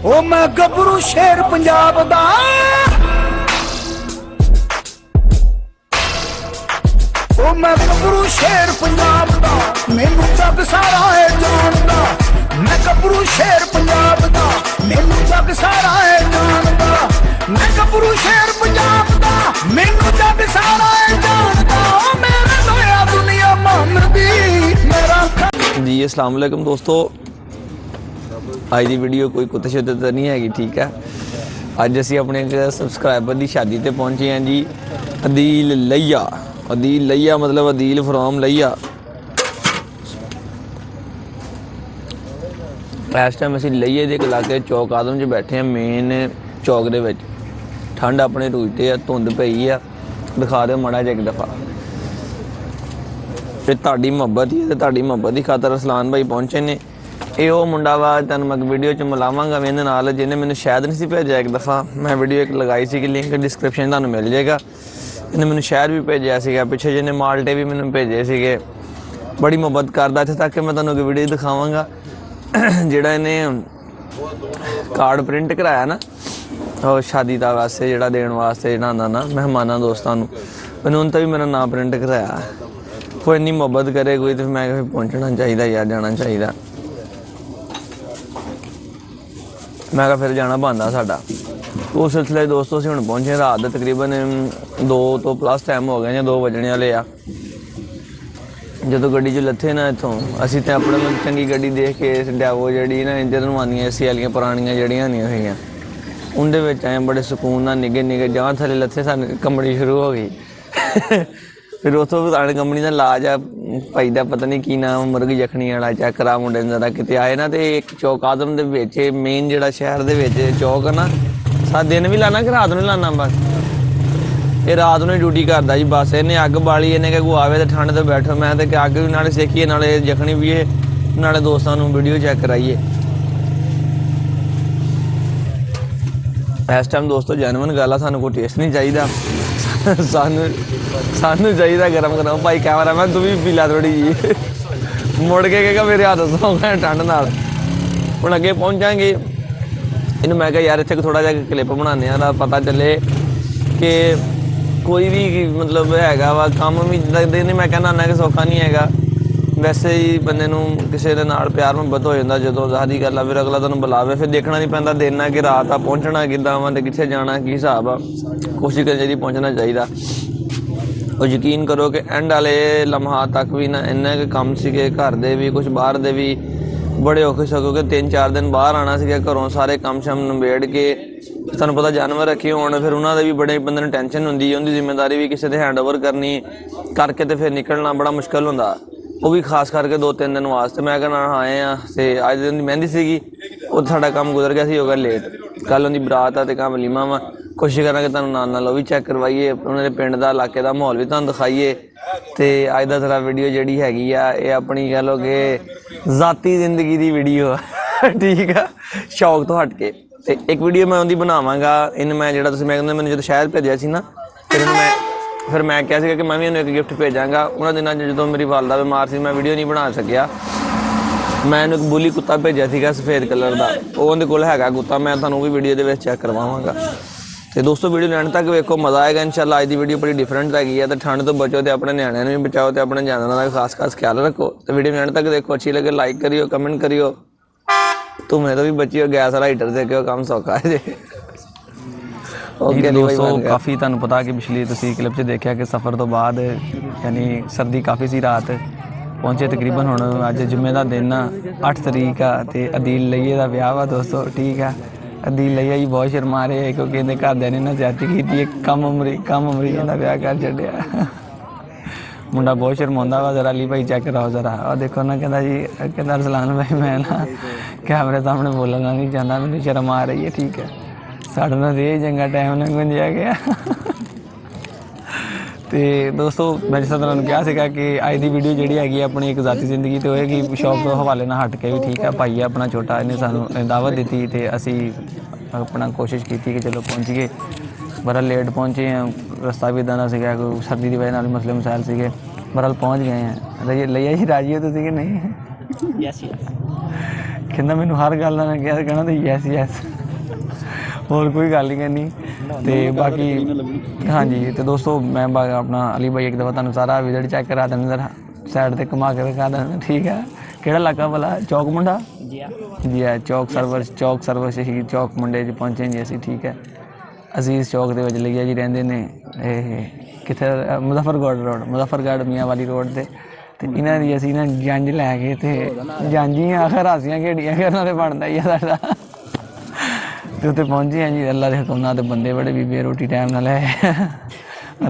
ओ मैं गबरू शेर पंजाब दा ओ मैं गबरू शेर पंजाब दा मैनू जग सारा है जानदा मैं गबरू शेर पंजाब दा मैनू जग सारा है जानदा मैं गबरू शेर पंजाब दा मैनू जग सारा है जानदा ओ मेरे लोया दुनिया मोहम्मदी मेरा जी अस्सलाम वालेकुम दोस्तों आज की वीडियो कोई कुत्ते शुत्ते तो नहीं हैगी ठीक है। अज असी अपने सबसक्राइबर की शादी ते पहुंचे हैं जी अदील लैया। अदील लैया मतलब अदील फ्रॉम लैया। इस टाइम असी लैये के इलाके चौक आदम च बैठे हैं मेन चौक दे विच। ठंड अपने रूजते है धुंध पई है दिखा दो माड़ा जिहा एक दफ़ा। ते तुहाडी मुहब्बत ही है तुहाडी मुहब्बत की खातर असलान भाई पहुंचे ने। ये वो मुंडा वा तुहानूं मैं वीडियो च मिलावांगा इहदे नाल जिन्हें मैंने शायद नहीं सी भेजा एक दफ़ा। मैं वीडियो एक लगाई सी लिंक डिस्क्रिप्शन तुहानूं मिल जाएगा। इन्हें मैंने शहर भी भेजा सीगा पिछे जिन्हें माल्टे भी मैंने भेजे सीगे। बड़ी मुहब्बत करदा इत्थे तक कि मैं तुहानूं वीडियो दिखावांगा जिहड़ा इन्हें कार्ड प्रिंट कराया ना और शादी दा वास्ते जिहड़ा देण वास्ते जिहड़ा आंदा ना मेहमानां दोस्तां नूं मैंने उन ते भी मेरा नाम प्रिंट कराया। कोई इन्नी मुहब्बत करे कोई तो मैं पहुंचना चाहिए यार जाना चाहिए। मैं कहा फिर जाना बनता साडा। उस सिलसिले दोस्तों असीं हुण पहुंचे रात तकरीबन 2 तो प्लस टाइम हो गया या 2 बजने वाले आ। जदों गड्डी च लथे ना इत्थों असीं ते अपने चंगी गड्डी देख के डैवो जिहड़ी ना इंजन नवानियां एसी वालियां पुरानियां जिहड़ियां होंदियां सीगियां उंदे विच आए बड़े सुकून नाल निगे निगे जहाँ थल्ले लथे सानूं कंबनी शुरू हो गई। फिर उतों आने कंपनी का इलाज आ भाई का पता नहीं की नाम मुर्ग जखनी वाला चैक करा मुंडे जरा कितने आए ना तो एक चौक आदम के मेन जो शहर के चौक है ना सा दिन भी लाना कि रात में लाना बस ये रात में ड्यूटी करता जी बस इन्हें अग बाली इन्हें क्या आवे तो ठंड तो बैठो मैं तो अग भी नाले सेखिए नाले जखनी भी है नाले दोस्तों वीडियो चेक कराइए। इस टाइम दोस्तों जेनवन गल सानू कोई टेस्ट नहीं चाहिए सानू चाहिए गरम गरम। भाई कैमरा मैन तू भी पीला थोड़ी जी मुड़ के कहेगा मेरे हाथ सौ गए ठंड नाल। हुण अगे पहुंचांगे इन्हूं मैं कहा यार इत्थे थोड़ा जिहा क्लिप बनाने पता चले कि कोई भी मतलब हैगा वा काम भी लगदे ने। मैं कहना ना कि सौखा नहीं हैगा वैसे ही बंदे नूं किसी दे नाल प्यार मुहब्बत हो जांदा जदों सारी गल आ फिर अगला तुहानूं बुलावे फिर देखना नहीं पैंदा दिन आ कि रात आ पहुंचना किद्दां वा ते कित्थे जाना की हिसाब आ। कोशिश करनी चाहिए पहुंचना चाहिए। और यकीन करो कि एंड वाले लम्हात तक भी ना इन्ने के कम सीगे घर दे भी कुछ बाहर दे भी बड़े औखे सको कि 3-4 दिन बाहर आना सीगा घरों सारे कम शम निबेड़ के तुहानूं पता जानवर रखे होण फिर उन्होंने भी बड़े बंदे नूं टेंशन हुंदी उनकी जिम्मेदारी भी किसी दे हैंड ओवर करनी करके तो फिर निकलना बड़ा मुश्किल हुंदा। वो भी खास करके 2-3 दिन वास्ते मैं कहना आए हैं तो अज दिन की मेहंदी सीगी वो साडा काम गुजर गया हो गया लेट। कल उनकी बरात आ तो काम वलीमा वा कोशिश करा कि तुहानूं नाल वो भी चैक करवाइए उन्होंने पिंड का इलाके का माहौल भी तुहानूं दिखाइए। तो अज का थोड़ा वीडियो जी हैगी आ ये अपनी कह लो कि जाती जिंदगी की वीडियो ठीक है शौक तो हट के। तो एक वीडियो मैं उनकी बनावांगा इन मैं जो मैंने जो शहर भेजा सी ना फिर मैं कहा कि मैं भी उन्हें एक गिफ्ट भेजांगा। उन्होंने दिनों जो मेरी वालदा बीमार सी मैं वीडियो नहीं बना सकिया। मैं एक बुली कुत्ता भेजा सीगा सफेद कलर का वो उनके कोल हैगा कुत्ता मैं तुहानूं भी वीडियो के चेक करवावांगा। तो दोस्तों वीडियो एंड तक वेखो मज़ा आएगा इंशाल्लाह। अज की वीडियो बड़ी डिफरेंट हैगी है तो ठंड तो बचो तो अपने न्याणिਆਂ भी बचाओ तो अपने जानवरों का खास खास ख्याल रखो। तो वीडियो एंड तक देखो अच्छी लगे लाइक करियो कमेंट करियो। तुम्हें तो भी बची हो गैस वाला हीटर से क्यों काम सौखा है जी। दोस्तों काफ़ी तुहानूं पता कि पिछली तुसीं क्लिप च देखा कि सफ़र तो बाद यानी सर्दी काफ़ी सी रात पहुंचे तकरीबन हुण अज जुम्मे का दिन आ 8 तरीक आ ते अदील लैये का विआह वा दोस्तों ठीक है। अदील लैया जी बहुत शर्मा रहे है क्योंकि इन्हें घरदियां ने ना ज्यादती की कम उमरी इन्हां विआह कर छड्डिया। मुंडा बहुत शर्माउंदा वा जरा अली भाई चेक कराओ जरा और देखो ना कहता जी कहता रसलान भाई मैं ना कैमरे सामने बोलना नहीं चाहता मैंने शर्म आ रही है ठीक है। साढ़े नाल ये चंगा टाइम लंघन जा गया। तो दोस्तों मैं जिस तरह कहा सीगा कि अज की वीडियो जी हैगी अपनी एक जाती जिंदगी तो होएगी शौक तो हवाले ना हट के भी ठीक है। भाई अपना छोटा इन्हें सानू दावत दी तो असी अपना कोशिश की कि चलो पहुँचीए बड़ा लेट पहुँचे हैं रस्ता भी इदा का सीगा कोई सर्दी की वजह नाल मसले मसाइल सीगे बहरहाल पहुँच गए हैं। लैया जी राजी हो तो कि नहीं ਕਹਿੰਦਾ ਮੈਨੂੰ ਹਰ ਗੱਲ ਨਾਲ ਕਿਹਾ ਕਹਿਣਾ ਤੇ ਯੈਸ ਯੈਸ, ਹੋਰ ਕੋਈ ਗੱਲ ਨਹੀਂ ਕਰਨੀ। ਤੇ ਬਾਕੀ ਹਾਂਜੀ ਤੇ ਦੋਸਤੋ ਮੈਂ ਆਪਣਾ ਅਲੀ ਬਾਈ ਇੱਕ ਦਫਾ ਤੁਹਾਨੂੰ ਸਾਰਾ ਵਿਜ਼ਿਟ ਚੈੱਕ ਕਰਾ ਦਿੰਦਾ, ਜ਼ਰਾ ਸਾਈਡ ਤੇ ਘੁਮਾ ਕੇ ਦਿਖਾ ਦਿੰਦਾ, ਠੀਕ ਹੈ। ਕਿਹੜਾ ਇਲਾਕਾ ਭਲਾ? ਚੌਕ ਮੁੰਡਾ ਜੀ ਹੈ, ਚੌਕ ਸਰਵਰ ਸ਼ਹੀਦ ਚੌਕ ਮੁੰਡੇ 'ਚ ਪਹੁੰਚੇ ਜੀ ਅਸੀਂ, ਠੀਕ ਹੈ। ਅਜ਼ੀਜ਼ ਚੌਕ ਦੇ ਵਿੱਚ ਲਿਆ ਜੀ ਰਹਿੰਦੇ ਨੇ, ਇਹ ਕਿੱਥੇ ਮੁਜ਼ੱਫਰਗੜ੍ਹ ਮੀਆਂ ਵਾਲੀ ਰੋਡ 'ਤੇ। ਤੇ ਇਹਨਾਂ ਦੀ ਅਸੀਂ ਨਾ ਜੰਝ ਲੈ ਕੇ ਤੇ ਜਾਂਝੀਆਂ ਖਰਾਸੀਆਂ ਖੇਡੀਆਂ ਕਰਨਾ ਤੇ ਬਣਦਾ ਹੀ ਆ ਸਾਡਾ। ਤੇ ਉੱਥੇ ਪਹੁੰਚੇ ਹਾਂ ਜੀ, ਅੱਲਾ ਦੇ ਹੁਕਮ ਨਾਲ। ਤੇ ਬੰਦੇ ਬੜੇ ਬੀਬੀ ਰੋਟੀ ਟਾਈਮ ਨਾਲ ਹੈ।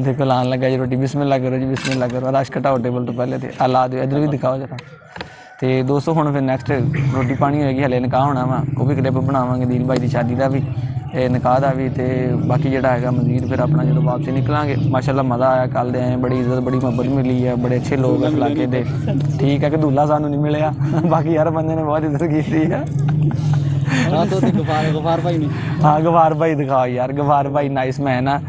ਦੇਖੋ ਲਾਉਣ ਲੱਗਾ ਜੀ ਰੋਟੀ, ਬਿਸਮਿਲ੍ਲਾ ਕਰੋ ਜੀ, ਬਿਸਮਿਲ੍ਲਾ ਕਰੋ। ਰਸ਼ ਘਟਾਓ ਟੇਬਲ ਤੋਂ ਪਹਿਲੇ ਤੇ ਲਾ ਦਿਓ, ਇੱਧਰ ਵੀ ਦਿਖਾਓ ਜਰਾ। ਤੇ ਦੋਸਤੋ ਹੁਣ ਫਿਰ ਨੈਕਸਟ ਰੋਟੀ ਪਾਣੀ ਹੋਏਗੀ, ਹਲੇ ਨਿਕਾਹ ਹੋਣਾ ਵਾ, ਉਹ ਵੀ ਕਲਿੱਪ ਬਣਾਵਾਂਗੇ ਦੀਲ ਬਾਈ ਦੀ ਸ਼ਾਦੀ ਦਾ ਵੀ, ਨਿਕਾਹ ਦਾ ਵੀ। ਤੇ ਬਾਕੀ ਜਿਹੜਾ ਹੈਗਾ ਮਜ਼ੀਦ ਫਿਰ ਆਪਣਾ ਜਦੋਂ ਵਾਪਸੀ ਨਿਕਲਾਂਗੇ। ਮਾਸ਼ਾਅੱਲਾ ਮਜ਼ਾ ਆਇਆ, ਕੱਲ੍ਹ ਦੇ ਆਏ, ਬੜੀ ਇੱਜ਼ਤ ਬੜੀ ਮੁਹੱਬਤ ਮਿਲੀ ਹੈ, ਬੜੇ ਅੱਛੇ ਲੋਕ ਇਸ ਇਲਾਕੇ ਦੇ, ਠੀਕ ਹੈ। ਕਿ ਦੂਲਾ ਸਾਨੂੰ ਨਹੀਂ ਮਿਲਿਆ, ਬਾਕੀ ਹਰ ਬੰਦੇ ਨੇ ਬਹੁਤ ਇੱਜ਼ਤ ਕੀਤੀ ਹੈ। ਗਫਾਰ ਭਾਈ ਨੇ, ਹਾਂ ਗਫਾਰ ਭਾਈ ਦਿਖਾਓ ਯਾਰ, ਗਫਾਰ ਭਾਈ ਨਾਈਸ ਮੈਨ ਆ।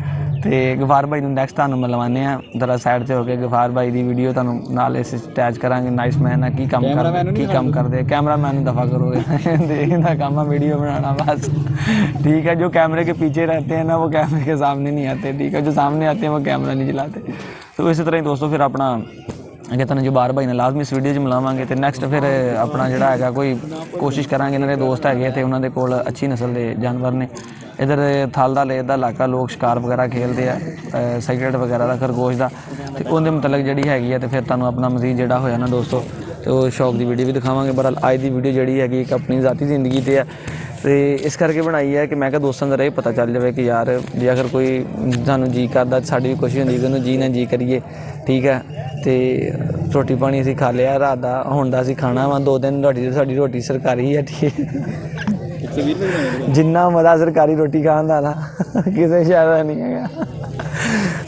ਤੇ ਗਫਾਰ ਭਾਈ ਨੂੰ ਨੈਕਸਟ ਤੁਹਾਨੂੰ ਮਿਲਵਾਉਂਦੇ ਹਾਂ, ਜ਼ਰਾ ਸਾਈਡ 'ਤੇ ਹੋ ਕੇ ਗਫਾਰ ਭਾਈ ਦੀ ਵੀਡੀਓ ਤੁਹਾਨੂੰ ਨਾਲ ਇਸ ਅਟੈਚ ਕਰਾਂਗੇ। ਨਾਈਸ ਮੈਨ ਆ, ਕੀ ਕੰਮ ਕਰਦੇ, ਕੈਮਰਾਮੈਨ ਨੂੰ ਦਫਾ ਕਰੋ, ਇਹਦਾ ਕੰਮ ਆ ਵੀਡੀਓ बनाना बस, ठीक है। जो कैमरे के पीछे रहते हैं ना वो कैमरे के सामने नहीं आते, ठीक है। जो सामने आते हैं वो कैमरा नहीं चलाते। तो इसी तरह ही दोस्तों फिर अपना अगे तुहानूं जुबार भाई ने लाजमी इस वीडियो 'च मिलावांगे। तो नैक्सट फिर अपना जिहड़ा हैगा कोई कोशिश करांगे, इन्हां दे दोस्त हैगे ते उन्हां दे कोल अच्छी नस्ल के जानवर ने। इधर थल दा लेक दा इलाका, लोग शिकार वगैरह खेलते हैं, सिगरेट वगैरह का, खरगोश का। तो उहदे मुतलक जिहड़ी हैगी है, तो फिर तुहानूं अपना मजीद जिहड़ा होया ना दोस्तों, तो शौक की वीडियो भी दिखावांगे। बहरहाल अज की वीडियो जिहड़ी हैगी एक अपनी ज़ाती ज़िंदगी ते है, तो इस करके बनाई है कि मैं क्या दोस्तों का ये पता चल जाए कि यार जे अगर कोई सानू जी करदा, साडी भी खुशी होंदी कि उन्होंने जी ना जी करिए, ठीक है। तो रोटी पानी असीं खा लिया रात दा, हुण दा असीं खाना वा 2 दिन साडी रोटी सरकारी है, ठीक है। जिन्ना मज़ा सरकारी रोटी खाण दा ना किसी शहर दा नहीं है।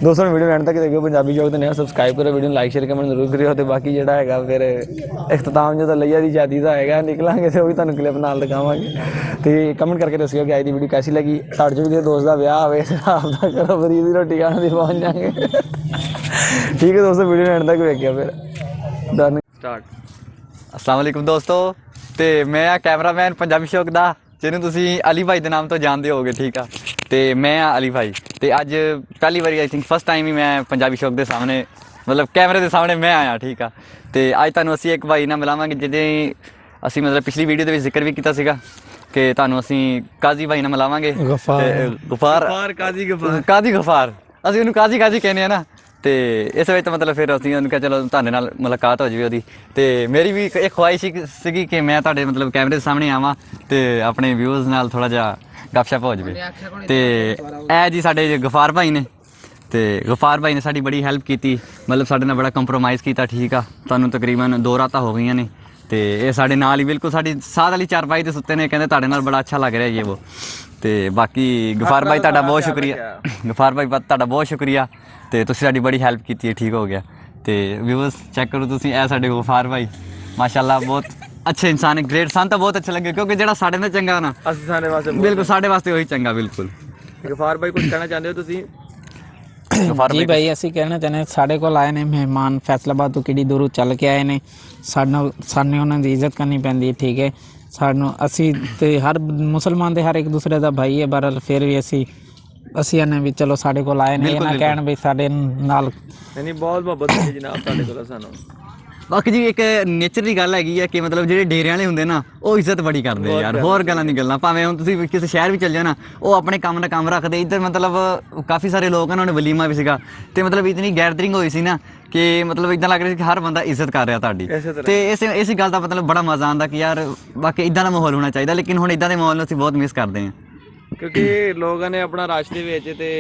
दोस्तों वीडियो एंड तक देखियो, पंजाबी चौक ते नया सब्सक्राइब करो, वीडियो लाइक शेयर कमेंट जरूर करियो। तो बाकी जिहड़ा हैगा फिर इख्तिताम जो लैया दी शादी का हैगा, निकलांगे तो भी तुहानूं क्लिप नाल दिखावांगे। तो कमेंट करके दस्सियो कि अज दी वीडियो कैसी लगी। साढ़े जो भी दोस्त का ब्याह होवे आपदा करो, फरीद की रोटी खाने दी पहुंच जाएंगे, ठीक है दोस्तों। वीडियो एंड तक देखियो फिर डन स्टार्ट। अस्सलाम वालेकुम दोस्तों, तो मैं आ कैमरामैन पंजाबी शौक का, जिन्होंने तुसी अली भाई के नाम तो जानते होगे, ठीक है। तो मैं आ अली भाई, तो अज पहली बारी आई थिंक फर्स्ट टाइम ही मैं पंजाबी शौक के सामने, मतलब कैमरे के सामने मैं आया, ठीक है। तो अज तुहानूं असीं एक भाई नाल मिलावांगे, जिहदे असीं मतलब पिछली वीडियो के जिक्र भी किया सीगा कि तुहानूं असीं काजी भाई नाल मिलावांगे। गफार काजी गफार, असीं उहनूं काजी कहने हैं ना। तो इस वजह मतलब फिर असीं उन्होंने कहा चलो तुहाडे नाल मुलाकात हो जाए। तो मेरी भी एक ख्वाहिश सी कि मैं तुहाडे मतलब कैमरे के सामने आवां तो अपने व्यूज़ नाल थोड़ा जिहा गपशप हो जाए। तो ऐ जी साडे गफार भाई ने, तो गफार भाई ने साडी बड़ी हैल्प की, मतलब साडे नाल बड़ा कंप्रोमाइज़ किया, ठीक है। तुहानूं तकरीबन 2 रातां हो गई ने, तो ये साडे नाल ही बिल्कुल साडी साथ वाली चारपाई ते सुत्ते ने, कहंदे तुहाडे नाल बड़ा अच्छा लग रहा है ये वो। तो बाकी गफार भाई तुहाडा बहुत शुक्रिया, गफार भाई तुहाडा बहुत शुक्रिया। तो तुसीं साडी बड़ी हैल्प की है, ठीक हो गया। तो व्यूअर्स चेक करो तुसीं, ऐ साडे गफार भाई माशाअल्लाह बहुत अच्छे इंसान है, ग्रेट। सन तो बहुत अच्छे लगे, क्योंकि जो साढ़े नाल चंगा ना बिल्कुल साढ़े वास्ते वही चंगा, बिल्कुल। गफार भाई कुछ कहना चाहते हो तुसीं? जी भाई ਅਸੀਂ ਕਹਿਣਾ ਚਾਹੁੰਦੇ ਸਾਡੇ ਕੋਲ ਆਏ ਨੇ ਮਹਿਮਾਨ, ਫੈਸਲਾਬਾਦ ਤੋਂ ਕਿਹੜੀ ਦੂਰੋਂ ਚੱਲ ਕੇ ਆਏ ਨੇ, ਸਾਨੂੰ ਉਹਨਾਂ ਦੀ ਇੱਜ਼ਤ ਕਰਨੀ ਪੈਂਦੀ ਹੈ, ਠੀਕ ਹੈ। ਸਾਨੂੰ ਅਸੀਂ ਤੇ ਹਰ ਮੁਸਲਮਾਨ ਦੇ ਹਰ ਇੱਕ ਦੂਸਰੇ ਦਾ ਭਾਈ ਹੈ, ਬਹਰਹਾਲ ਫਿਰ ਵੀ ਅਸੀਂ ਇਹਨੇ ਵੀ ਚਲੋ ਸਾਡੇ ਕੋਲ ਆਏ ਨੇ, ਇਹ ਨਾ ਕਹਿਣ ਵੀ ਸਾਡੇ ਨਾਲ नहीं बहुत मुहब्बत है जनाब तुहाडे कोल सानू। बाकी जी एक नेचर की गल हैगी है कि मतलब ਜਿਹੜੇ ਡੇਰਿਆਂ ਵਾਲੇ ਹੁੰਦੇ ਨਾ ਉਹ ਇੱਜ਼ਤ ਬੜੀ ਕਰਦੇ ਯਾਰ, ਹੋਰ ਗੱਲਾਂ ਨਹੀਂ ਗੱਲਾਂ। ਭਾਵੇਂ ਹੁਣ ਤੁਸੀਂ ਕਿਸੇ ਸ਼ਹਿਰ ਵੀ ਚੱਲ ਜਾਓ ਨਾ, ਉਹ ਆਪਣੇ ਕੰਮ ਦਾ ਕੰਮ ਰੱਖਦੇ। ਇੱਧਰ ਮਤਲਬ ਕਾਫੀ ਸਾਰੇ ਲੋਕ ਹਨ, ਉਹਨਾਂ ਨੇ ਵਲੀਮਾ ਵੀ ਸੀਗਾ, ਤੇ ਮਤਲਬ ਇਤਨੀ ਗੈਦਰਿੰਗ ਹੋਈ ਸੀ ਨਾ ਕਿ ਮਤਲਬ ਇਦਾਂ ਲੱਗ ਰਿਹਾ ਸੀ ਕਿ ਹਰ ਬੰਦਾ ਇੱਜ਼ਤ ਕਰ ਰਿਹਾ ਤੁਹਾਡੀ। ਤੇ ਇਸੇ ਗੱਲ ਦਾ ਮਤਲਬ ਬੜਾ ਮਜ਼ਾ ਆਉਂਦਾ ਕਿ ਯਾਰ ਬਾਕੀ ਇਦਾਂ ਦਾ ਮਾਹੌਲ ਹੋਣਾ ਚਾਹੀਦਾ। ਲੇਕਿਨ ਹੁਣ ਇਦਾਂ ਦੇ ਮਾਹੌਲ ਨੂੰ ਅਸੀਂ ਬਹੁਤ ਮਿਸ ਕਰਦੇ ਹਾਂ, ਕਿਉਂਕਿ ਲੋਕਾਂ ਨੇ ਆਪਣਾ ਰਸ਼ ਦੇ ਵਿੱਚ ਤੇ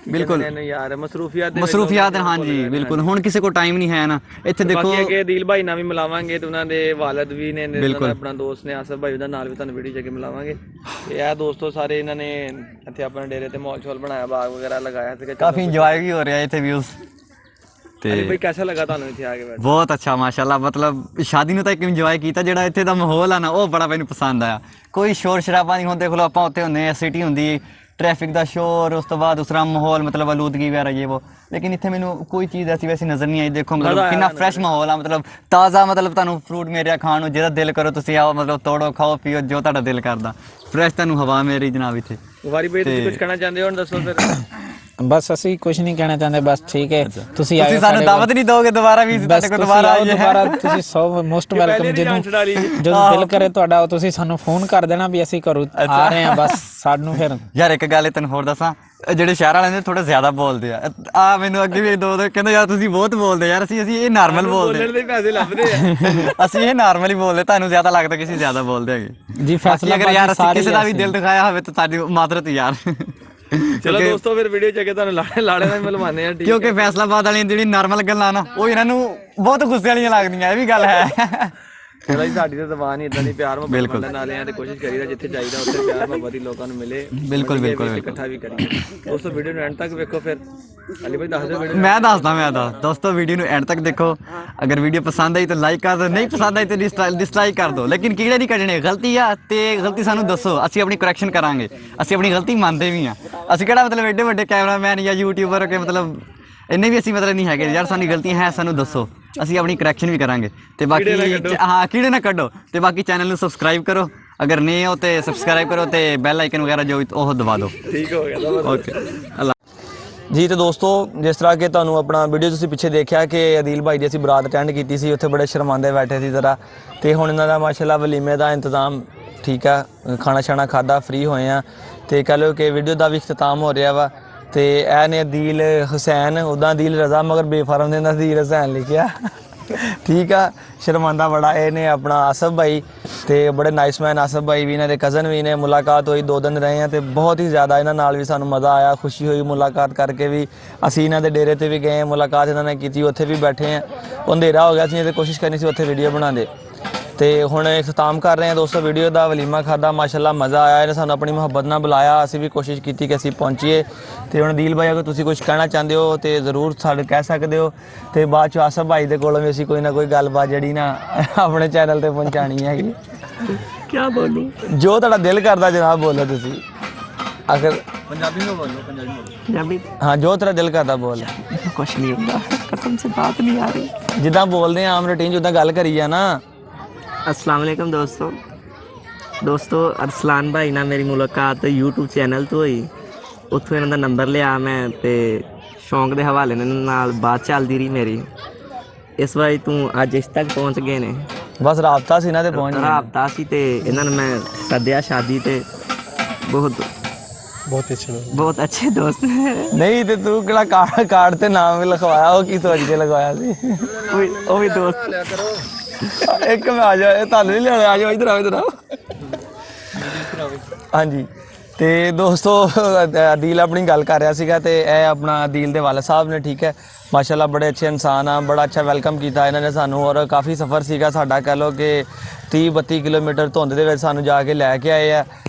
बिल्कुल यार मसरूफियात हाँ जी बिल्कुल। हुण किसी को टाइम नहीं है ना। इत्थे देखो अगे दिल भाई नाल भी मिलावांगे, ते उन्हां दे वालिद भी ने, अपना दोस्त ने आसिफ भाई, उहदा नाल भी तुहानूं वीडियो च मिलावांगे। ते यह दोस्तों सारे इन्हां ने इत्थे अपने डेरे ते मॉल शॉल बनाया, बाग वगैरह लगाया सीगा, काफी इंजॉय भी हो रहा है इत्थे व्यूज़। अली भाई कैसा लगा तुहानूं इत्थे आके? बहुत अच्छा माशाल्लाह, मतलब शादी ਨੂੰ ਤਾਂ ਇੱਕ ਇੰਜੋਏ ਕੀਤਾ, ਜਿਹੜਾ ਇੱਥੇ ਦਾ ਮਾਹੌਲ ਆ ਨਾ ਉਹ ਬੜਾ ਮੈਨੂੰ ਪਸੰਦ ਆਇਆ। ਕੋਈ ਸ਼ੋਰ ਸ਼ਰਾਬਾ ਨਹੀਂ ਹੁੰਦਾ। ਦੇਖ ਲਓ ਆਪਾਂ ਉੱਥੇ ਹੁੰਦੇ ਆ, ਸਿਟੀ ਹੁੰਦੀ ट्रैफिक का शोर, उस तो बाद दूसरा माहौल मतलब आलूदगी वगैरह ये वो। लेकिन इतने मैनू कोई चीज़ ऐसी वैसी नज़र नहीं आई। देखो मतलब कितना फ्रैश माहौल है, मतलब ताज़ा, मतलब तुहानू फ्रूट मेरे खाण नूं जेह्दा दिल करो तुसीं आओ, मतलब तोड़ो खाओ पीओ जो तुहाडा दिल करदा। फ्रैश तुहानू हवा मेरी जनाब इत्थे। ਵਾਰੀ ਬਾਈ ਤੁਸੀਂ ਕੁਝ ਕਹਿਣਾ ਚਾਹੁੰਦੇ ਹੋ ਹੁਣ ਦੱਸੋ ਫਿਰ। ਬਸ ਅਸੀਂ ਕੁਝ ਨਹੀਂ ਕਹਿਣਾ ਚਾਹੁੰਦੇ, ਬਸ ਠੀਕ ਹੈ ਤੁਸੀਂ ਆਇਓ ਤੁਸੀਂ ਸਾਨੂੰ ਦਾਵਤ ਨਹੀਂ ਦੋਗੇ ਦੁਬਾਰਾ ਵੀ, ਬਸ ਤੁਹਾਡੇ ਕੋਲ ਤੁਸੀਂ ਦੁਬਾਰਾ ਆਓ, ਆਈਏ। ਦੁਬਾਰਾ ਤੁਸੀਂ ਸਭ ਮੋਸਟ ਵੈਲਕਮ। ਜਦੋਂ ਦਿਲ ਕਰੇ ਤੁਹਾਡਾ ਤੁਸੀਂ ਸਾਨੂੰ ਫੋਨ ਕਰ ਦੇਣਾ ਵੀ ਅਸੀਂ ਘਰੋਂ ਆ ਰਹੇ ਹਾਂ, ਬਸ ਸਾਨੂੰ ਫਿਰ। ਯਾਰ ਇੱਕ ਗੱਲ ਤੈਨੂੰ ਹੋਰ ਦੱਸਾਂ, ਜਿਹੜੇ ਸ਼ਹਿਰ ਵਾਲੇ ਨੇ ਥੋੜਾ ਜ਼ਿਆਦਾ ਬੋਲਦੇ ਆ ਮੈਨੂੰ ਅੱਗੇ ਵੀ ਦੋ ਕਹਿੰਦੇ ਯਾਰ ਤੁਸੀਂ ਬਹੁਤ ਬੋਲਦੇ ਯਾਰ। ਅਸੀਂ ਇਹ ਨਾਰਮਲ ਬੋਲਦੇ, ਬੋਲਣ ਦੇ ਪੈਸੇ ਲੱਭਦੇ ਆ। ਅਸੀਂ ਇਹ ਨਾਰਮਲੀ ਬੋਲਦੇ, ਤੁਹਾਨੂੰ ਜ਼ਿਆਦਾ ਲੱਗਦਾ ਕਿ ਅਸੀਂ ਜ਼ਿਆਦਾ ਬੋਲਦੇ ਹੈਗੇ ਜੀ ਫੈਸਲਾ ਅਗਰ ਯਾਰ ਅਸੀਂ ਕਿਸੇ ਦਾ ਵੀ ਦਿਲ ਦਿਖਾਇਆ ਹੋਵੇ ਤਾਂ ਸਾਡੀ ਮਾਦਰਤ ਯਾਰ। ਚਲੋ ਦੋਸਤੋ ਫਿਰ ਵੀਡੀਓ ਚ ਅੱਗੇ ਤੁਹਾਨੂੰ ਲਾੜੇ ਨਾਲ ਮਿਲਵਾਉਂਦੇ ਆ। ਕਿਉਂਕਿ ਫੈਸਲਾਬਾਦ ਵਾਲੀਆਂ ਜਿਹੜੀ ਨਾਰਮਲ ਗੱਲਾਂ ਨਾ ਉਹ ਇਹਨਾਂ ਨੂੰ ਬਹੁਤ ਗੁੱਸੇ ਵਾਲੀਆਂ ਲੱਗਦੀਆਂ, ਇਹ ਵੀ ਗੱਲ ਹੈ। ਚਲੋ ਜੀ ਸਾਡੀ ਤਾਂ ਜ਼ਬਾਨ ਹੀ ਇਦਾਂ ਦੀ ਪਿਆਰ ਮੁਹੱਬਤ ਕਰਨ ਵਾਲੇ ਆ ਤੇ ਕੋਸ਼ਿਸ਼ ਕਰੀਦਾ ਜਿੱਥੇ ਜਾਈਦਾ ਉੱਥੇ ਪਿਆਰ ਮੁਹੱਬਤ ਹੀ ਲੋਕਾਂ ਨੂੰ ਮਿਲੇ। ਬਿਲਕੁਲ ਬਿਲਕੁਲ ਇਕੱਠਾ ਵੀ ਕਰੀਏ। ਦੋਸਤੋ ਵੀਡੀਓ ਨੂੰ ਐਂਡ ਤੱਕ ਵੇਖੋ। ਫਿਰ ਅਲੀ ਭਾਈ ਦੱਸ ਦਿਓ ਵੀਡੀਓ। ਮੈਂ ਦੱਸਦਾ ਦੋਸਤੋ ਵੀਡੀਓ ਨੂੰ ਐਂਡ ਤੱਕ ਦੇਖੋ। ਅਗਰ ਵੀਡੀਓ ਪਸੰਦ ਆਈ ਤਾਂ ਲਾਈਕ ਕਰ ਦਿਓ, ਨਹੀਂ ਪਸੰਦ ਆਈ ਤਾਂ ਡਿਸਲਾਈਕ ਕਰ ਦਿਓ। ਲੇਕਿਨ ਕਿਹੜੇ ਨਹੀਂ ਕੱਢਣੇ, ਗਲਤੀ ਆ ਤੇ ਗਲਤੀ ਸਾਨੂੰ ਦੱਸੋ, ਅਸੀਂ ਆਪਣੀ ਕਰੈਕਸ਼ਨ ਕਰਾਂਗੇ। ਅਸੀਂ ਆਪਣੀ ਗਲਤੀ ਮੰਨਦੇ ਵੀ ਆ। ਅਸੀਂ ਕਿਹੜਾ ਮਤਲਬ ਐਡੇ ਵੱਡੇ ਕੈਮਰਾਮੈਨ ਜਾਂ ਯੂਟਿਊਬਰ ਕੇ ਮਤਲਬ ਇੰਨੇ ਵੀ ਅਸੀਂ ਮਤਲਬ ਨਹੀਂ ਹੈਗੇ ਯਾਰ। ਸਾਡੀ ਗਲਤੀਆਂ ਹੈ ਸਾਨੂੰ ਦੱਸੋ, ਅਸੀਂ ਆਪਣੀ ਕਰੈਕਸ਼ਨ ਵੀ ਕਰਾਂਗੇ। ਤੇ ਬਾਕੀ ਹਾਂ ਕੀੜੇ ਨਾ ਕੱਢੋ। ਤੇ ਬਾਕੀ ਚੈਨਲ ਨੂੰ ਸਬਸਕ੍ਰਾਈਬ ਕਰੋ, ਅਗਰ ਨਹੀਂ ਹੋ ਤੇ ਸਬਸਕ੍ਰਾਈਬ ਕਰੋ ਤੇ ਬੈਲ ਆਈਕਨ ਵਗੈਰਾ ਜੋ ਉਹ ਦਬਾ ਦਿਓ। ਠੀਕ ਹੋ ਗਿਆ ਓਕੇ ਜੀ। ਤੇ ਦੋਸਤੋ ਜਿਸ ਤਰ੍ਹਾਂ ਕਿ ਤੁਹਾਨੂੰ ਆਪਣਾ ਵੀਡੀਓ ਤੁਸੀਂ ਪਿੱਛੇ ਦੇਖਿਆ ਕਿ ਅਦੀਲ ਭਾਈ ਦੀ ਅਸੀਂ ਬਰਾਤ ਅਟੈਂਡ ਕੀਤੀ ਸੀ, ਉੱਥੇ ਬੜੇ ਸ਼ਰਮਾਂਦੇ ਬੈਠੇ ਸੀ ਜ਼ਰਾ। ਤੇ ਹੁਣ ਇਹਨਾਂ ਦਾ ਮਾਸ਼ਾਅੱਲਾ ਵਲੀਮੇ ਦਾ ਇੰਤਜ਼ਾਮ ਠੀਕ ਆ, ਖਾਣਾ ਛਾਣਾ ਖਾਦਾ, ਫ੍ਰੀ ਹੋਏ ਆ। ਤੇ ਕਹ ਲਓ ਕਿ ਵੀਡੀਓ ਦਾ ਵੀ ਇਖਤਤਾਮ ਹੋ ਰਿਹਾ ਵਾ। ਤੇ ਇਹ ਨੇ ਅਦੀਲ ਹੁਸੈਨ, ਉੱਦਾਂ ਅਦੀਲ ਰਜ਼ਾ ਮਗਰ ਬੇਫਾਰਮ ਦੇ ਨਾਲ ਅਦੀਲ ਹੁਸੈਨ ਲਿਖਿਆ ਠੀਕ ਆ। ਸ਼ਰਮਾਂਦਾ ਬੜਾ ਇਹ ਨੇ ਆਪਣਾ ਆਸਫ ਭਾਈ, ਤੇ ਬੜੇ ਨਾਈਸ ਮੈਨ ਆਸਫ ਭਾਈ ਵੀ, ਇਹਨਾਂ ਦੇ ਕਜ਼ਨ ਵੀ ਨੇ। ਮੁਲਾਕਾਤ ਹੋਈ, 2 ਦਿਨ ਰਹੇ ਆ ਤੇ ਬਹੁਤ ਹੀ ਜ਼ਿਆਦਾ ਇਹਨਾਂ ਨਾਲ ਵੀ ਸਾਨੂੰ ਮਜ਼ਾ ਆਇਆ, ਖੁਸ਼ੀ ਹੋਈ ਮੁਲਾਕਾਤ ਕਰਕੇ ਵੀ। ਅਸੀਂ ਇਹਨਾਂ ਦੇ ਡੇਰੇ 'ਤੇ ਵੀ ਗਏ, ਮੁਲਾਕਾਤ ਇਹਨਾਂ ਨੇ ਕੀਤੀ, ਉੱਥੇ ਵੀ ਬੈਠੇ ਆ। ਅੰਧੇਰਾ ਹੋ ਗਿਆ ਸੀ ਤੇ ਕੋਸ਼ਿਸ਼ ਕਰਨੀ ਸੀ ਉੱਥੇ ਵੀਡੀਓ ਬਣਾਉਂਦੇ। ਤੇ ਹੁਣ ਇਖਤਤਾਮ ਕਰ ਰਹੇ ਹਾਂ ਦੋਸਤੋ ਵੀਡੀਓ ਦਾ। ਵਲੀਮਾ ਖਾਦਾ, ਮਾਸ਼ਾਅੱਲਾ ਮਜ਼ਾ ਆਇਆ। ਇਹਨੇ ਸਾਨੂੰ ਆਪਣੀ ਮੁਹੱਬਤ ਨਾਲ ਬੁਲਾਇਆ, ਅਸੀਂ ਵੀ ਕੋਸ਼ਿਸ਼ ਕੀਤੀ ਕਿ ਅਸੀਂ ਪਹੁੰਚੀਏ। ਤੇ ਹੁਣ ਅਦੀਲ ਭਾਈ ਅਗਰ ਤੁਸੀਂ ਕੁਝ ਕਹਿਣਾ ਚਾਹੁੰਦੇ ਹੋ ਤੇ ਜ਼ਰੂਰ ਸਾਡੇ ਕਹਿ ਸਕਦੇ ਹੋ। ਤੇ ਬਾਅਦ 'ਚ ਆਸਫ ਭਾਈ ਦੇ ਕੋਲੋਂ ਵੀ ਅਸੀਂ ਕੋਈ ਨਾ ਕੋਈ ਗੱਲਬਾਤ ਜਿਹੜੀ ਨਾ ਆਪਣੇ ਚੈਨਲ ਤੇ ਪਹੁੰਚਾਉਣੀ ਹੈਗੀ। ਕੀ ਬੋਲੂੰ, ਜੋ ਤੁਹਾਡਾ ਦਿਲ ਕਰਦਾ ਜਨਾਬ ਬੋਲੋ ਤੁਸੀਂ। ਅਗਰ ਪੰਜਾਬੀ में बोलो, ਪੰਜਾਬੀ ਹਾਂ ਜੋ ਤੇਰਾ ਦਿਲ ਕਰਦਾ ਬੋਲ। ਕੁਛ ਨਹੀਂ ਹੁੰਦਾ, ਕਸਮ ਸੇ ਬਾਤ ਨਹੀਂ ਆ ਰਹੀ। ਜਿੱਦਾਂ ਬੋਲਦੇ ਆ ਆਮ ਰੂਟੀਨ 'ਚ ਉੱਦਾਂ ਗੱਲ ਕਰੀ ਜਾ ਨਾ। अस्सलाम वालेकुम दोस्तों अरसलान भाई ਨਾਲ ਮੇਰੀ ਮੁਲਾਕਾਤ YouTube ਚੈਨਲ ਤੋਂ ਹੋਈ। ਉੱਥੋਂ ਇਹਨਾਂ ਦਾ ਨੰਬਰ ਲਿਆ ਮੈਂ ਤੇ ਸ਼ੌਂਕ ਦੇ ਹਵਾਲੇ ਨਾਲ ਬਾਤ ਚੱਲਦੀ ਰਹੀ ਮੇਰੀ। ਇਸ ਵਾਰੀ ਤੂੰ ਅੱਜ ਇਸ ਤੱਕ ਪਹੁੰਚ ਗਏ ਨੇ। ਬਸ ਰਾਬਤਾ ਸੀ ਨਾ ਤੇ ਪਹੁੰਚ ਗਏ। ਰਾਬਤਾ ਸੀ ਤੇ ਇਹਨਾਂ ਨੂੰ ਮੈਂ ਸੱਦਿਆ ਸ਼ਾਦੀ ਤੇ। ਬਹੁਤ ਅੱਛੇ ਦੋਸਤ ਨੇ। ਨਹੀਂ ਤੇ ਤੂੰ ਕਿਹੜਾ ਕਾਰਡ ਤੇ ਨਾਮ ਵੀ ਲਿਖਵਾਇਆ, ਉਹ ਕੀ ਸੋਚ ਕੇ ਲਗਵਾਇਆ ਸੀ? ਉਹ ਵੀ ਦੋਸਤ। ਇੱਕ ਮੈਂ ਆ ਜਾ, ਇਹ ਤੁਹਾਨੂੰ ਨਹੀਂ ਲਿਆਉਣਾ, ਆ ਜਾਓ ਇੱਧਰ ਆਓ, ਇੱਧਰ ਆਓ। ਹਾਂਜੀ ਤੇ ਦੋਸਤੋ ਅਦੀਲ ਆਪਣੀ ਗੱਲ ਕਰ ਰਿਹਾ ਸੀਗਾ ਤੇ ਇਹ ਆਪਣਾ ਅਦੀਲ ਦੇ ਵਾਲਾ ਸਾਹਿਬ ਨੇ, ਠੀਕ ਹੈ। ਮਾਸ਼ਾਅੱਲਾ ਬੜੇ ਅੱਛੇ ਇਨਸਾਨ ਆ, ਬੜਾ ਅੱਛਾ ਵੈਲਕਮ ਕੀਤਾ ਇਹਨਾਂ ਨੇ ਸਾਨੂੰ। ਔਰ ਕਾਫੀ ਸਫ਼ਰ ਸੀਗਾ ਸਾਡਾ, ਕਹਿ ਲਓ ਕਿ 30-32 ਕਿਲੋਮੀਟਰ ਧੁੰਦ ਦੇ ਵਿੱਚ ਸਾਨੂੰ ਜਾ ਕੇ ਲੈ ਕੇ ਆਏ ਆ।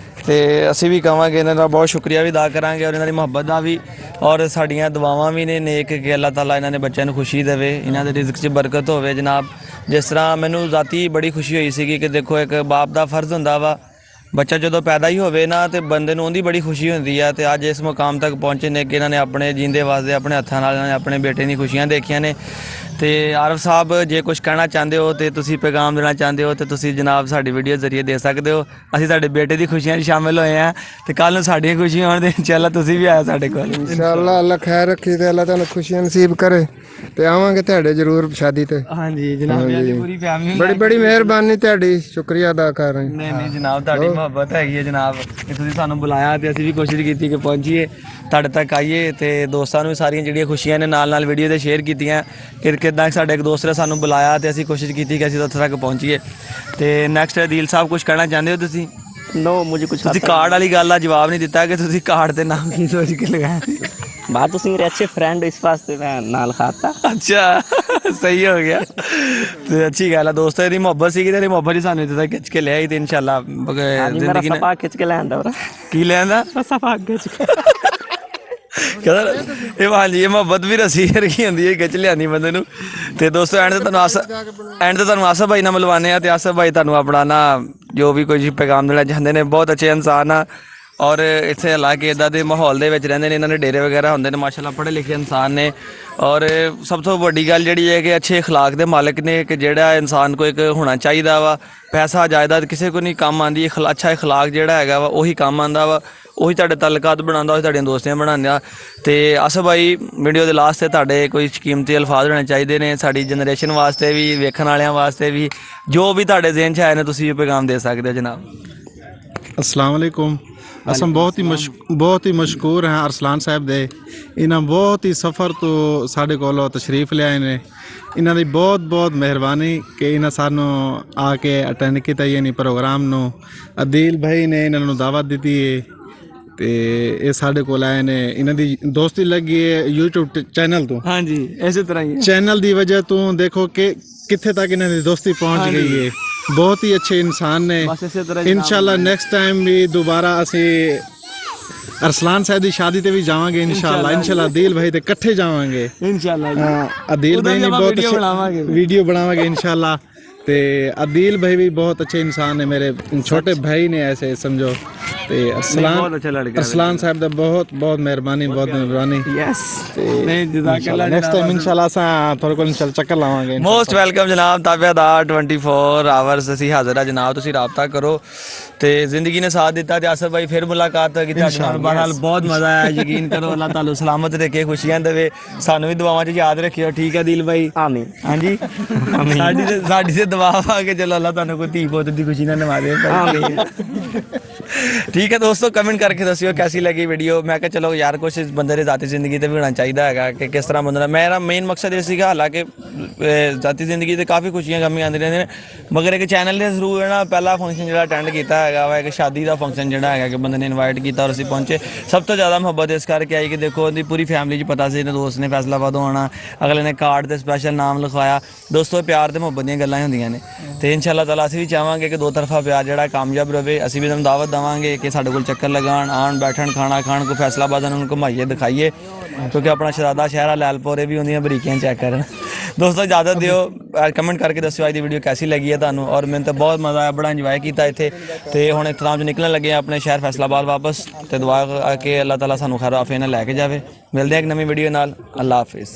ਤੇ ਅਸੀਂ ਵੀ ਕਹਾਂਗੇ ਇਹਨਾਂ ਦਾ ਬਹੁਤ ਸ਼ੁਕਰੀਆ ਵੀ ਅਦਾ ਕਰਾਂਗੇ, ਔਰ ਇਹਨਾਂ ਦੀ ਮੁਹੱਬਤ ਦਾ ਵੀ। ਔਰ ਸਾਡੀਆਂ ਦੁਆਵਾਂ ਵੀ ਨੇ ਨੇਕ ਕਿ ਅੱਲਾਹ ਤਾਲਾ ਇਹਨਾਂ ਦੇ ਬੱਚਿਆਂ ਨੂੰ ਖੁਸ਼ੀ ਦੇਵੇ, ਇਹਨਾਂ ਦੇ ਰਿਜ਼ਕ 'ਚ ਬਰਕਤ ਹੋਵੇ ਜਨਾਬ। ਜਿਸ ਤਰ੍ਹਾਂ ਮੈਨੂੰ ਜ਼ਾਤੀ ਬੜੀ ਖੁਸ਼ੀ ਹੋਈ ਸੀਗੀ ਕਿ ਦੇਖੋ ਇੱਕ ਬਾਪ ਦਾ ਫਰਜ਼ ਹੁੰਦਾ ਵਾ, ਬੱਚਾ ਜਦੋਂ ਪੈਦਾ ਹੀ ਹੋਵੇ ਨਾ ਤੇ ਬੰਦੇ ਨੂੰ ਉਹਦੀ ਬੜੀ ਖੁਸ਼ੀ ਹੁੰਦੀ ਆ। ਤੇ ਅੱਜ ਇਸ ਮੁਕਾਮ ਤੱਕ ਪਹੁੰਚੇ ਨੇ ਕਿ ਇਹਨਾਂ ਨੇ ਆਪਣੇ ਜੀਂਦੇ ਵਾਸਤੇ ਆਪਣੇ ਹੱਥਾਂ ਨਾਲ ਇਹਨਾਂ ਨੇ ਆਪਣੇ ਬੇਟੇ ਦੀਆਂ ਖੁਸ਼ੀਆਂ ਦੇਖੀਆਂ ਨੇ। ਤੇ ਆਰਫ ਸਾਹਿਬ ਜੇ ਕੁਝ ਕਹਿਣਾ ਚਾਹੁੰਦੇ ਹੋ ਤੇ ਤੁਸੀਂ ਪੈਗਾਮ ਦੇਣਾ ਚਾਹੁੰਦੇ ਹੋ ਤੇ ਤੁਸੀਂ ਜਨਾਬ ਸਾਡੀ ਵੀਡੀਓ ਜ਼ਰੀਏ ਦੇ ਸਕਦੇ ਹੋ। ਅਸੀਂ ਸਾਡੇ ਬੇਟੇ ਦੀ ਖੁਸ਼ੀਆਂ 'ਚ ਸ਼ਾਮਿਲ ਹੋਏ ਹਾਂ ਤੇ ਕੱਲ੍ਹ ਨੂੰ ਸਾਡੀਆਂ ਖੁਸ਼ੀਆਂ ਹੋਣ ਦੇ ਇਨਸ਼ਾਅੱਲਾ ਤੁਸੀਂ ਵੀ ਆਇਆ ਸਾਡੇ ਕੋਲ। इंशाअल्लाह अल्लाह खैर रखी ते अल्लाह ਤੁਹਾਨੂੰ ਖੁਸ਼ੀਆਂ ਨਸੀਬ ਕਰੇ ਤੇ ਆਵਾਂਗੇ ਤੁਹਾਡੇ ਜ਼ਰੂਰ ਸ਼ਾਦੀ ਤੇ। ਹਾਂਜੀ ਜਨਾਬ ਜੀ ਪੂਰੀ ਫੈਮਿਲੀ ਬੜੀ ਬੜੀ ਮਿਹਰਬਾਨੀ ਤੁਹਾਡੀ, ਸ਼ੁਕਰੀਆ ਅਦਾ ਕਰ ਰਹੇ। ਨਹੀਂ ਜਨਾਬ ਤੁਹਾਡੀ ਮੁਹੱਬਤ ਹੈਗੀ ਹੈ ਜਨਾਬ ਕਿ ਤੁਸੀਂ ਸਾਨੂੰ ਬੁਲਾਇਆ ਤੇ ਅਸੀਂ ਵੀ ਕੋਸ਼ਿਸ਼ ਕੀਤੀ ਕਿ ਪਹੁੰਚੀਏ ਤੁਹਾਡੇ ਤੱਕ ਆਈਏ। ਤੇ ਦੋਸਤਾਂ ਨੂੰ ਸਾਰੀਆਂ ਜਿਹੜੀਆਂ ਖੁਸ਼ੀਆਂ ਨੇ ਨਾਲ ਵੀਡੀਓ ਤੇ ਸ਼ੇਅਰ ਕੀਤੀਆਂ ਕਿ ਕਿੱਦਾਂ ਸਾਡੇ ਇੱਕ ਦੋਸਤ ਨੇ ਸਾਨੂੰ ਬੁਲਾਇਆ ਤੇ ਅਸੀਂ ਕੋਸ਼ਿਸ਼ ਕੀਤੀ ਕਿ ਅਸੀਂ ਉੱਥੇ ਤੱਕ ਪਹੁੰਚੀਏ। ਤੇ ਨੈਕਸਟ ਅਦੀਲ ਸਾਹਿਬ ਕੁਝ ਕਹਿਣਾ ਚਾਹੁੰਦੇ ਹੋ ਤੁਸੀਂ? नो मुझे कुछ ਤੁਸੀਂ ਕਾਰਡ ਵਾਲੀ ਗੱਲ ਦਾ ਜਵਾਬ ਨਹੀਂ ਦਿੱਤਾ ਕਿ ਤੁਸੀਂ ਕਾਰਡ ਤੇ ਨਾਮ ਕੀ ਸੋਚ ਕੇ ਲਗਾਇਆ? बात तुम मेरे अच्छे फ्रेंड इस वास्ते मैं नाल खाता। ਅੱਛਾ ਸਹੀ ਹੋ ਗਿਆ ਤੇ ਅੱਛੀ ਗੱਲ ਆ ਦੋਸਤੋ। ਇਹਦੀ ਮੁਹੱਬਤ ਸੀਗੀ ਤੇ ਇਹਦੀ ਮੁਹੱਬਤ ਹੀ ਸਾਨੂੰ ਇੱਥੇ ਤੱਕ ਖਿੱਚ ਕੇ ਲਿਆਈ ਤੇ ਇਨਸ਼ਾਅੱਲਾ ਜ਼ਿੰਦਗੀ ਨੇ सफा खिंच के लैंदा ਕੀ ਲੈਂਦਾ सफा खिंच के ਕਹਿੰਦਾ ਇਹ ਹਾਂਜੀ ਇਹ ਮੁਹੱਬਤ ਵੀ ਰਸੀ ਵਰਗੀ ਹੁੰਦੀ ਹੈ, ਖਿੱਚ ਲਿਆਂਦੀ ਬੰਦੇ ਨੂੰ। ਤੇ ਦੋਸਤੋ ਐਂਡ ਤੇ ਤੁਹਾਨੂੰ ਆਸਫ ਭਾਈ ਨਾਲ ਮਿਲਵਾਉਂਦੇ ਆ ਤੇ ਆਸਫ ਭਾਈ ਤੁਹਾਨੂੰ ਆਪਣਾ ਨਾ ਜੋ ਵੀ ਕੋਈ ਪੈਗਾਮ ਦੇਣਾ ਚਾਹੁੰਦੇ ਨੇ। ਬਹੁਤ ਅੱਛੇ ਇਨਸਾਨ ਆ ਔਰ ਇੱਥੇ ਹਾਲਾਂਕਿ ਇਦਾਂ ਦੇ ਮਾਹੌਲ ਦੇ ਵਿੱਚ ਰਹਿੰਦੇ ਨੇ, ਇਹਨਾਂ ਦੇ ਡੇਰੇ ਵਗੈਰਾ ਹੁੰਦੇ ਨੇ, ਮਾਸ਼ਾਅੱਲਾ ਪੜ੍ਹੇ ਲਿਖੇ ਇਨਸਾਨ ਨੇ। ਔਰ ਸਭ ਤੋਂ ਵੱਡੀ ਗੱਲ ਜਿਹੜੀ ਹੈ ਕਿ ਅੱਛੇ اخلاق ਦੇ ਮਾਲਕ ਨੇ, ਕਿ ਜਿਹੜਾ ਇਨਸਾਨ ਕੋ ਇੱਕ ਹੋਣਾ ਚਾਹੀਦਾ ਵਾ। ਪੈਸਾ ਜਾਇਦਾਦ ਕਿਸੇ ਕੋ ਨਹੀਂ ਕੰਮ ਆਉਂਦੀ, ਅੱਛਾ اخلاق ਜਿਹੜਾ ਹੈਗਾ ਵਾ ਉਹੀ ਕੰਮ ਆਉਂਦਾ ਵਾ, ਉਹੀ ਤੁਹਾਡੇ ਤਾਲੁਕਾਤ ਬਣਾਉਂਦਾ, ਉਹੀ ਤੁਹਾਡੀਆਂ ਦੋਸਤੀਆਂ ਬਣਾਉਂਦਾ। ਤੇ ਆਸਫ ਭਾਈ, ਵੀਡੀਓ ਦੇ ਲਾਸਟ ਤੇ ਤੁਹਾਡੇ ਕੋਈ ਕੀਮਤੀ ਅਲਫਾਜ਼ ਹੋਣੇ ਚਾਹੀਦੇ ਨੇ ਸਾਡੀ ਜਨਰੇਸ਼ਨ ਵਾਸਤੇ ਵੀ, ਵੇਖਣ ਵਾਲਿਆਂ ਵਾਸਤੇ ਵੀ, ਜੋ ਵੀ ਤੁਹਾਡੇ ਜ਼ਿਹਨ 'ਚ ਆਏ ਨੇ ਤੁਸੀਂ ਇਹ ਪੈਗਾਮ ਦੇ ਸਕਦੇ ਹੋ ਜਨਾਬ। अस्सलाम वालेकुम। असम बहुत ही मशहूर हैं अरसलान साहब दे। इन्हें बहुत ही सफ़र तो साढ़े कोलों तशरीफ़ ले आए ने। इन्हों की बहुत बहुत मेहरबानी कि इन्हें सानू आके अटेंड किया ये प्रोग्राम नो। अदील भाई ने इन्होंने दावत दी है ते ये साढ़े कोल आए ने। इन्हों की दोस्ती लगी है यूट्यूब चैनल तो। हाँ जी, इसी तरह ही चैनल की वजह तो देखो कि कित्थे तक इन्हों की दोस्ती पहुँच गई है। बहुत ही अच्छे इंसान ने। इंशाल्लाह नेक्स्ट टाइम भी दोबारा असी अरसलान साहब की शादी ते भी जावांगे इंशाल्लाह अदील भाई ते इकट्ठे जावांगे इंशाल्लाह। अदील भाई ने बहुत वीडियो बनावांगे इंशाल्लाह। ते अदील भाई भी बहुत अच्छे इंसान है, मेरे छोटे भाई ने ऐसे समझो। ते अरसलान साहब दा बहुत बहुत मेहरबानी, बहुत मेहरबानी। यस नेक्स्ट टाइम इंशाल्लाह असां थोड़े कोल इंशाल्लाह चक्कर लावांगे। मोस्ट वेलकम जनाब, ताबेदार 24 आवर्स ਅਸੀਂ ਹਾਜ਼ਰ ਆ ਜਨਾਬ, ਤੁਸੀਂ ਰਾਬਤਾ ਕਰੋ। ਤੇ ਜ਼ਿੰਦਗੀ ਨੇ ਸਾਥ ਦਿੱਤਾ ਤੇ ਆਸਫ ਭਾਈ ਫਿਰ ਮੁਲਾਕਾਤ ਹੋਗੀ ਤੁਹਾਡੇ ਨਾਲ। ਬਹਰਾਲ ਬਹੁਤ ਮਜ਼ਾ ਆਇਆ, ਯਕੀਨ ਕਰੋ। ਅੱਲਾਹ ਤਾਲਾ ਸਲਾਮਤ ਰੱਖੇ, ਖੁਸ਼ੀਆਂ ਦੇਵੇ, ਸਾਨੂੰ ਵੀ ਦੁਆਵਾਂ 'ਚ ਯਾਦ ਰੱਖਿਓ। ਠੀਕ ਹੈ ਦਿਲ ਭਾਈ? ਆਮੀਨ। ਹਾਂਜੀ, ਸਾਡੀ ਤੇ ਦੁਆ ਆ ਕਿ ਚਲੋ ਅੱਲਾਹ ਤੁਹਾਨੂੰ ਕੋਈ ਧੀ ਪੁੱਤ ਦੀ ਖੁਸ਼ੀ ਨਾਲ ਨਵਾਜ਼ੇ। ਆਮੀਨ। ਠੀਕ ਹੈ ਦੋਸਤੋ, ਕਮੈਂਟ ਕਰਕੇ ਦੱਸਿਓ ਕੈਸੀ ਲੱਗੀ ਵੀਡੀਓ। ਮੈਂ ਕਿਹਾ ਚਲੋ ਯਾਰ ਕੁਛ ਬੰਦੇ ਦੀ ਜ਼ਾਤੀ ਜ਼ਿੰਦਗੀ ਤੇ ਵੀ ਹੋਣਾ ਚਾਹੀਦਾ ਹੈਗਾ ਕਿ ਕਿਸ ਤਰ੍ਹਾਂ ਬੰਦੇ ਦਾ। ਮੇਰਾ ਮੇਨ ਮਕਸਦ ਇਹ ਸੀਗਾ, ਹਾਲਾਂਕਿ ਜ਼ਾਤੀ ਜ਼ਿੰਦਗੀ ਤੇ ਕਾਫੀ ਖੁਸ਼ੀਆਂ ਗਮੀਆਂ ਆਉਂਦੀਆਂ ਰਹਿੰਦੀਆਂ ਨੇ, ਮਗਰ ਇੱਕ ਚੈਨਲ ਦੇ ਥਰੂ ਹੈ ਨਾ ਪਹਿਲਾ ਫੰਕਸ਼ਨ ਜਿਹੜਾ ਅਟੈਂਡ ਕੀਤਾ ਹੈਗਾ ਵਾ, ਇੱਕ ਸ਼ਾਦੀ ਦਾ ਫੰਕਸ਼ਨ ਜਿਹੜਾ ਹੈਗਾ ਕਿ ਬੰਦੇ ਨੇ ਇਨਵਾਈਟ ਕੀਤਾ ਔਰ ਅਸੀਂ ਪਹੁੰਚੇ। ਸਭ ਤੋਂ ਜ਼ਿਆਦਾ ਮੁਹੱਬਤ ਇਸ ਕਰਕੇ ਆਈ ਕਿ ਦੇਖੋ ਉਹਦੀ ਪੂਰੀ ਫੈਮਿਲੀ 'ਚ ਪਤਾ ਸੀ ਇਹਨੇ ਦੋਸਤ ਨੇ ਫੈਸਲਾਬਾਦੋਂ ਆਉਣਾ, ਅਗਲੇ ਨੇ ਕਾਰਡ 'ਤੇ ਸਪੈਸ਼ਲ ਨਾਮ ਲਿਖਵਾਇਆ। ਦੋਸਤੋ ਪਿਆਰ ਤੇ ਮੁਹੱਬਤ ਦੀਆਂ ਗੱਲਾਂ ਹੀ ਹੁੰਦੀਆਂ ਨੇ ਤੇ ਇਨਸ਼ਾਅੱਲਾ ਤਾਲਾ ਅਸੀਂ ਵੀ ਚਾਹਾਂਗੇ ਕਿ ਦੋ ਤਰਫਾ ਪਿਆਰ ਜਿਹੜਾ ਕਾਮਯਾਬ ਰਹੇ। ਅਸੀਂ ਵੀ ਤੁਹਾਨੂੰ ਦਾਵਤ ਦੇਵਾਂਗੇ ਕਿ ਸਾਡੇ ਕੋਲ ਚੱਕਰ ਲਗਾਉਣ, ਆਉਣ, ਬੈਠਣ, ਖਾਣਾ ਖਾਣ, ਕੋਈ ਫੈਸਲਾਬਾਦ ਉਹਨਾਂ ਨੂੰ ਘੁਮਾਈਏ, ਦਿਖਾਈਏ, ਕਿਉਂਕਿ ਆਪਣਾ ਸ਼ਰਾਦਾ ਸ਼ਹਿਰਾ ਲੈਲਪੁਰੇ ਵੀ ਹੁੰਦੀਆਂ ਬਰੀਕੀਆਂ ਚੈੱਕ ਕਰਨ। ਦੋਸਤੋ ਇਜਾਜ਼ਤ ਦਿਓ, ਕਮੈਂਟ ਕਰਕੇ ਦੱਸਿਓ ਅੱਜ ਦੀ ਵੀਡੀਓ ਕੈਸੀ ਲੱਗੀ ਹੈ ਤੁਹਾਨੂੰ। ਔਰ ਮੈਨੂੰ ਤਾਂ ਬਹੁਤ ਮਜ਼ਾ ਆਇਆ, ਬੜਾ ਇੰਜੋਏ ਕੀਤਾ ਇੱਥੇ। ਤੇ ਹੁਣ ਇਤਰਾਮ 'ਚ ਨਿਕਲਣ ਲੱਗੇ ਆਪਣੇ ਸ਼ਹਿਰ ਫੈਸਲਾਬਾਦ ਵਾਪਸ। ਤੇ ਦੁਆ ਕਿ ਅੱਲਾਹ ਤਾਲਾ ਸਾਨੂੰ ਖੈਰ ਆਫੀਅਤ ਨਾਲ ਲੈ ਕੇ ਜਾਵੇ। ਮਿਲਦੇ ਹਾਂ ਇੱਕ ਨਵੀਂ ਵੀਡੀਓ ਨਾਲ। ਅੱਲਾਹ ਹਾਫਿਜ਼।